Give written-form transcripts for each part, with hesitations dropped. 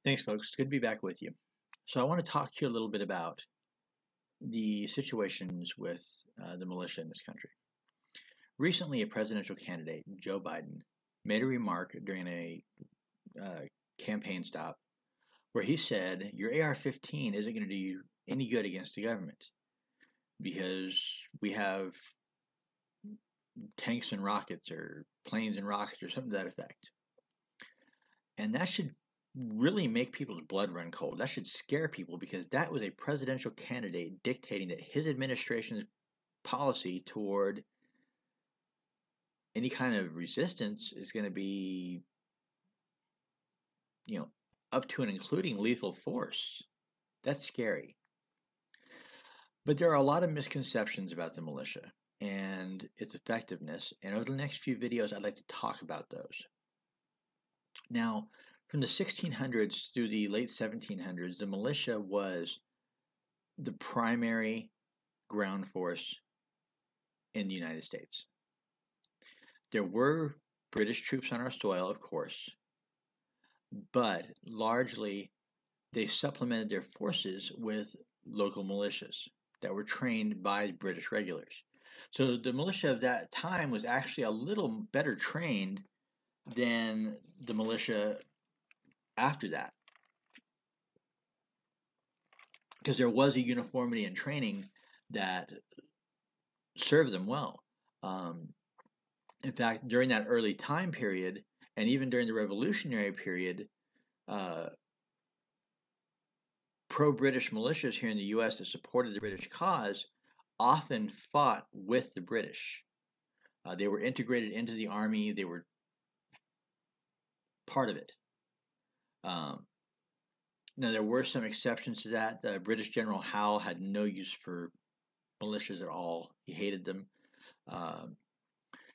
Thanks, folks. It's good to be back with you. So I want to talk to you a little bit about the situations with the militia in this country. Recently, a presidential candidate, Joe Biden, made a remark during a campaign stop where he said, your AR-15 isn't going to do you any good against the government because we have tanks and rockets or planes and rockets or something to that effect. And that should really make people's blood run cold. That should scare people because that was a presidential candidate dictating that his administration's policy toward any kind of resistance is going to be, up to and including lethal force. That's scary. But there are a lot of misconceptions about the militia and its effectiveness, and over the next few videos I'd like to talk about those. Now, from the 1600s through the late 1700s, the militia was the primary ground force in the United States. There were British troops on our soil, of course, but largely they supplemented their forces with local militias that were trained by British regulars. So the militia of that time was actually a little better trained than the militia after that, because there was a uniformity in training that served them well. In fact, during that early time period, and even during the Revolutionary period, pro-British militias here in the U.S. that supported the British cause often fought with the British. They were integrated into the army. They were part of it. Now, there were some exceptions to that. British General Howe had no use for militias at all. He hated them.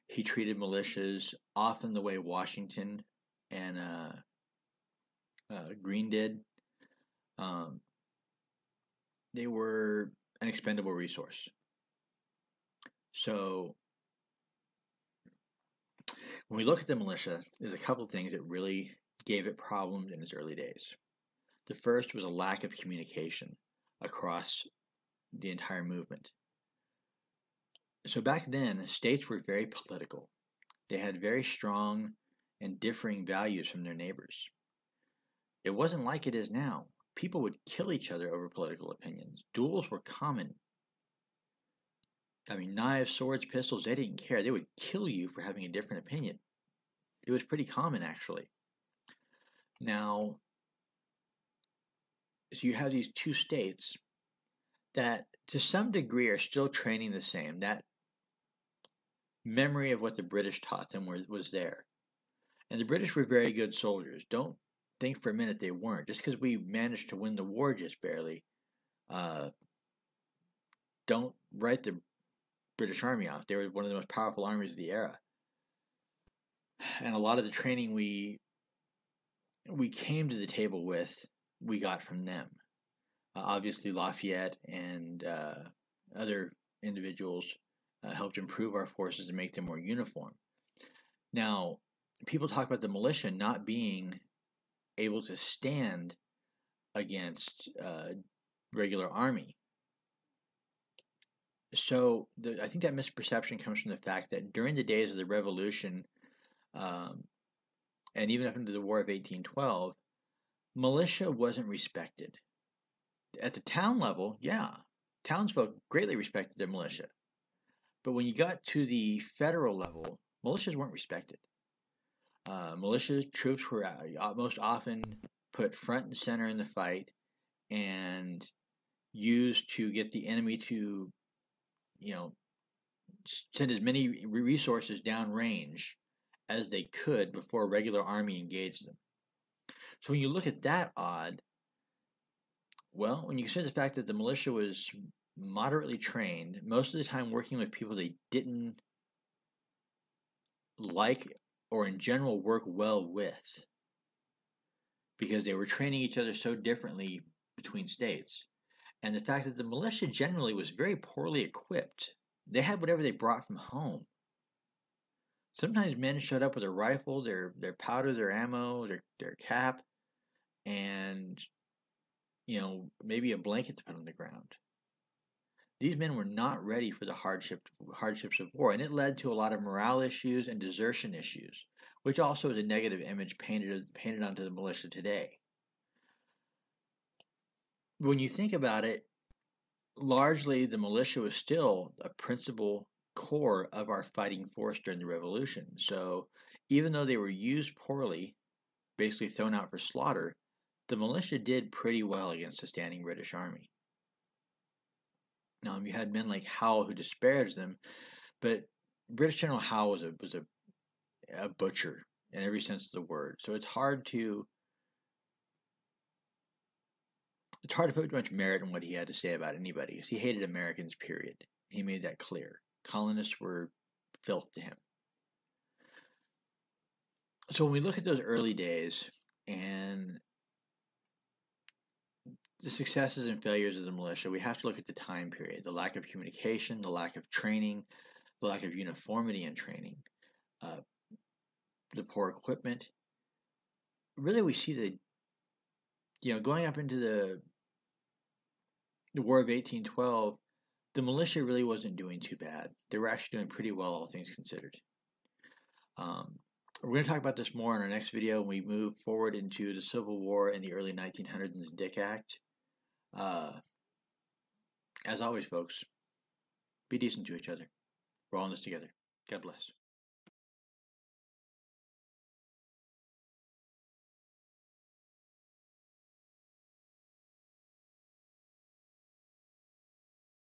He treated militias often the way Washington and Greene did. They were an expendable resource. So when we look at the militia, there's a couple of things that really gave it problems in its early days. The first was a lack of communication across the entire movement. So back then, states were very political. They had very strong and differing values from their neighbors. It wasn't like it is now. People would kill each other over political opinions. Duels were common. I mean, knives, swords, pistols, they didn't care. They would kill you for having a different opinion. It was pretty common, actually. Now, so you have these two states that to some degree are still training the same. That memory of what the British taught them was there. And the British were very good soldiers. Don't think for a minute they weren't. Just because we managed to win the war just barely, don't write the British Army off. They were one of the most powerful armies of the era. And a lot of the training we came to the table with, we got from them. Obviously, Lafayette and other individuals helped improve our forces and make them more uniform. Now, people talk about the militia not being able to stand against regular army. So I think that misperception comes from the fact that during the days of the Revolution, and even up into the War of 1812, militia wasn't respected. At the town level, yeah, townsfolk greatly respected their militia. But when you got to the federal level, militias weren't respected. Militia troops were most often put front and center in the fight and used to get the enemy to, send as many resources downrange as they could before a regular army engaged them. So when you look at that odd, well, when you consider the fact that the militia was moderately trained, most of the time working with people they didn't like or in general work well with, because they were training each other so differently between states. And the fact that the militia generally was very poorly equipped. They had whatever they brought from home. Sometimes men showed up with a rifle, their powder, their ammo, their cap, and maybe a blanket to put on the ground. These men were not ready for the hardships of war, and it led to a lot of morale issues and desertion issues, which also is a negative image painted onto the militia today. When you think about it, largely the militia was still a principal core of our fighting force during the Revolution. So even though they were used poorly, basically thrown out for slaughter, the militia did pretty well against a standing British army. You had men like Howe who disparaged them, but British General Howe was a butcher in every sense of the word. So it's hard to put much merit in what he had to say about anybody, because he hated Americans, period. He made that clear. Colonists were filth to him. So when we look at those early days and the successes and failures of the militia, we have to look at the time period, the lack of communication, the lack of training, the lack of uniformity in training, the poor equipment. Really, we see that, going up into the War of 1812, the militia really wasn't doing too bad. They were actually doing pretty well, all things considered. We're going to talk about this more in our next video when we move forward into the Civil War in the early 1900s and the Dick Act. As always, folks, be decent to each other. We're all in this together. God bless.